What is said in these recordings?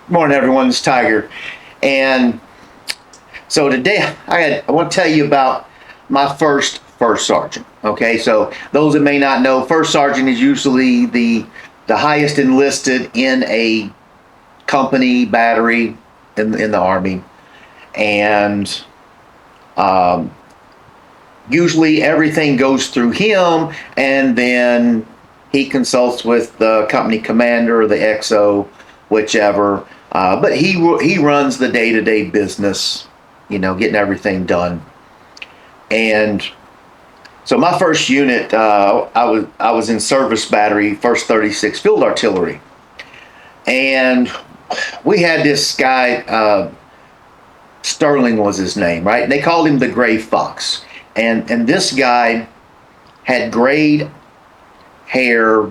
Morning, everyone. It's Tiger, and so today I want to tell you about my first sergeant. Okay, so those that may not know, first sergeant is usually the highest enlisted in a company battery in the Army, and usually everything goes through him, and then he consults with the company commander or the XO, whichever. But he runs the day-to-day business, getting everything done. And so my first unit, I was in service battery, 1st 36 Field Artillery, and we had this guy, Sterling was his name, right? And they called him the Gray Fox. And this guy had gray hair.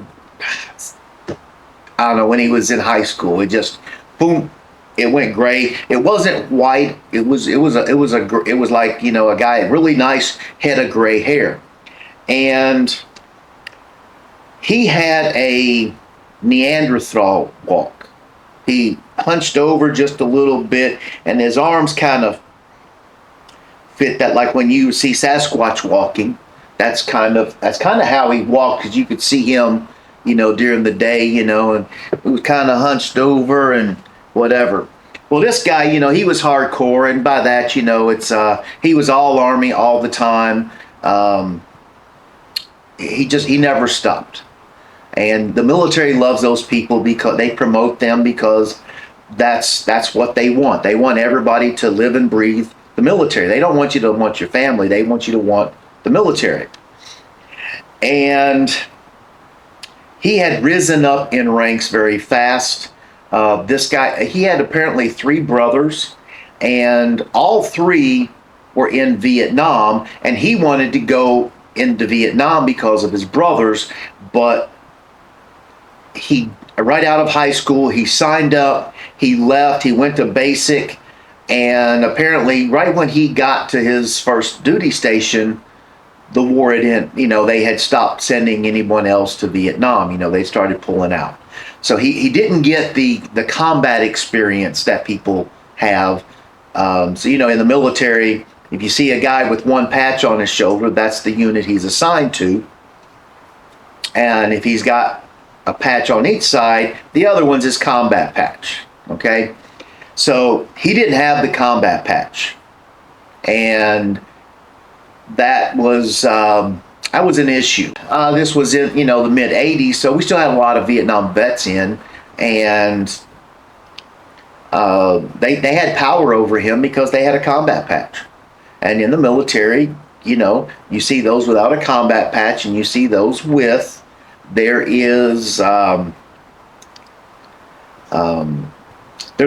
I don't know, when he was in high school, it just boom, it went gray. It wasn't white. It was like, a guy, really nice head of gray hair. And he had a Neanderthal walk. He hunched over just a little bit, and his arms kind of fit that, like when you see Sasquatch walking. That's kind of how he walked, because you could see him, during the day, and he was kind of hunched over and whatever. Well, this guy, he was hardcore, and by that, he was all Army all the time. He never stopped. And the military loves those people because they promote them, because that's what they want. They want everybody to live and breathe the military. They don't want you to want your family. They want you to want the military. And he had risen up in ranks very fast. This guy, he had apparently 3 brothers, and all 3 were in Vietnam, and he wanted to go into Vietnam because of his brothers. But he, right out of high school, he signed up, he left, he went to basic, and apparently right when he got to his first duty station, the war had ended. They had stopped sending anyone else to Vietnam. They started pulling out. So he didn't get the combat experience that people have. So, in the military, if you see a guy with one patch on his shoulder, that's the unit he's assigned to. And if he's got a patch on each side, the other one's his combat patch. Okay? So he didn't have the combat patch. And that was an issue. This was in the mid 80s, so we still had a lot of Vietnam vets in, and they had power over him because they had a combat patch. And in the military, you see those without a combat patch, and you see those with. There is there's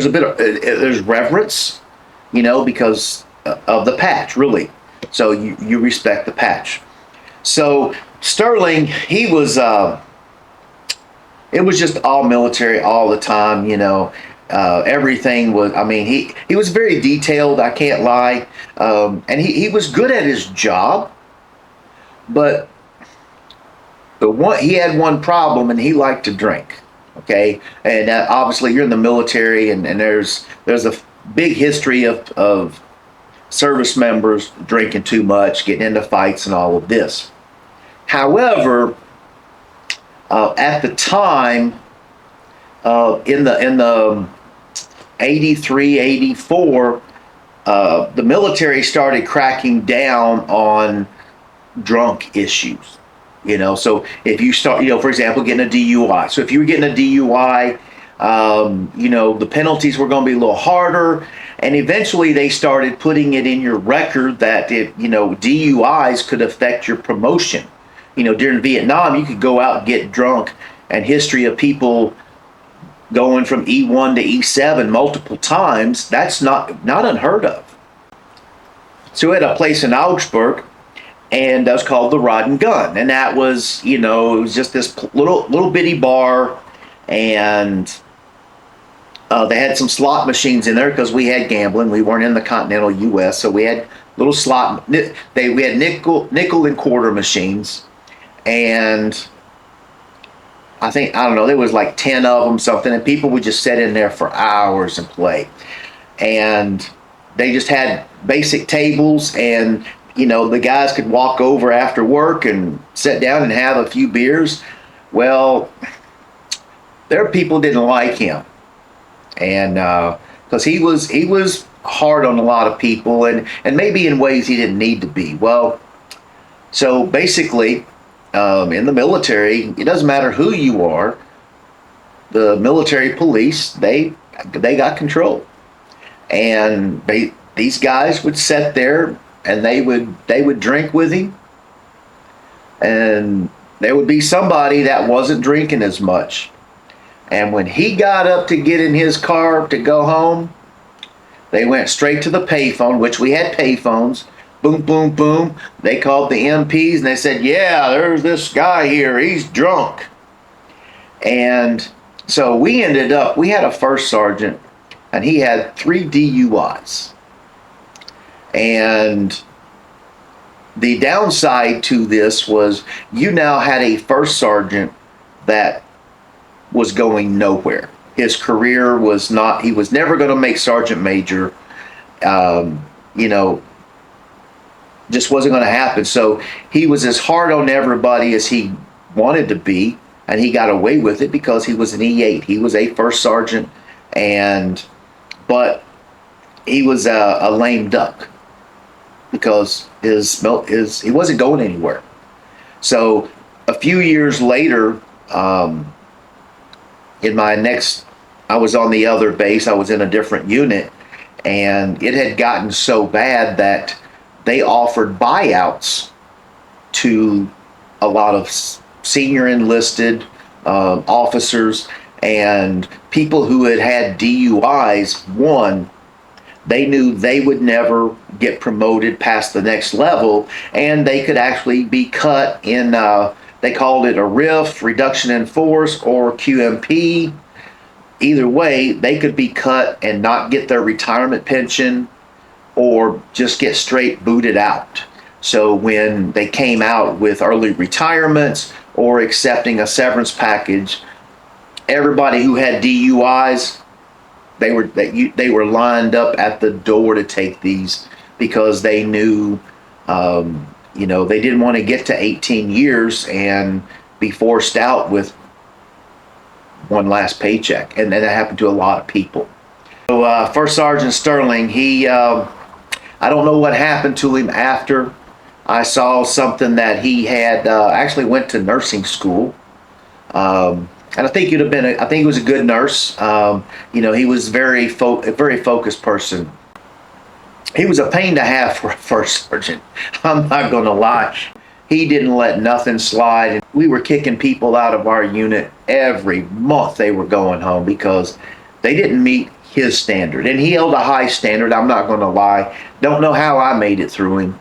a bit of there's reverence, because of the patch, really. So you respect the patch. So Sterling, he was, it was just all military all the time, everything was, he was very detailed, I can't lie. And he was good at his job, but he had one problem, and he liked to drink. Okay. And obviously you're in the military, and there's a big history of service members drinking too much, getting into fights and all of this. However, at the time, in the 83, 84, the military started cracking down on drunk issues. So if you start, for example, getting a DUI. So if you were getting a DUI, the penalties were going to be a little harder. And eventually they started putting it in your record that DUIs could affect your promotion. During Vietnam, you could go out and get drunk, and history of people going from E1 to E7 multiple times, that's not unheard of. So we had a place in Augsburg, and that was called the Rod and Gun. And that was, it was just this little bitty bar, and they had some slot machines in there because we had gambling. We weren't in the continental U.S., so we had little slot. We had nickel and quarter machines, and I don't know, there was like 10 of them, something, and people would just sit in there for hours and play. And they just had basic tables, and the guys could walk over after work and sit down and have a few beers. Well, their people didn't like him, and because he was hard on a lot of people, and maybe in ways he didn't need to be. Well, so basically, in the military, it doesn't matter who you are. The military police, they got control, and these guys would sit there and they would drink with him, and there would be somebody that wasn't drinking as much. And when he got up to get in his car to go home, they went straight to the payphone, which we had payphones. Boom, boom, boom. They called the MPs and they said, yeah, there's this guy here. He's drunk. And so we had a first sergeant, and he had 3 DUIs. And the downside to this was you now had a first sergeant that was going nowhere. His career was not, he was never going to make sergeant major. Just wasn't going to happen. So he was as hard on everybody as he wanted to be, and he got away with it because he was an E8. He was a first sergeant, but he was a lame duck because he wasn't going anywhere. So a few years later, I was on the other base. I was in a different unit, and it had gotten so bad that they offered buyouts to a lot of senior enlisted officers and people who had had DUIs. They knew they would never get promoted past the next level, and they could actually be cut in, they called it a RIF, reduction in force, or QMP. Either way, they could be cut and not get their retirement pension, or just get straight booted out. So when they came out with early retirements or accepting a severance package, everybody who had DUIs, they were lined up at the door to take these, because they knew, they didn't want to get to 18 years and be forced out with one last paycheck. And that happened to a lot of people. So First Sergeant Sterling, I don't know what happened to him after. I saw something that he had actually went to nursing school. And I think I think he was a good nurse. He was a very focused person. He was a pain to have for a first sergeant. I'm not going to lie. He didn't let nothing slide. We were kicking people out of our unit every month. They were going home because they didn't meet his standard. And he held a high standard. I'm not going to lie. Don't know how I made it through him.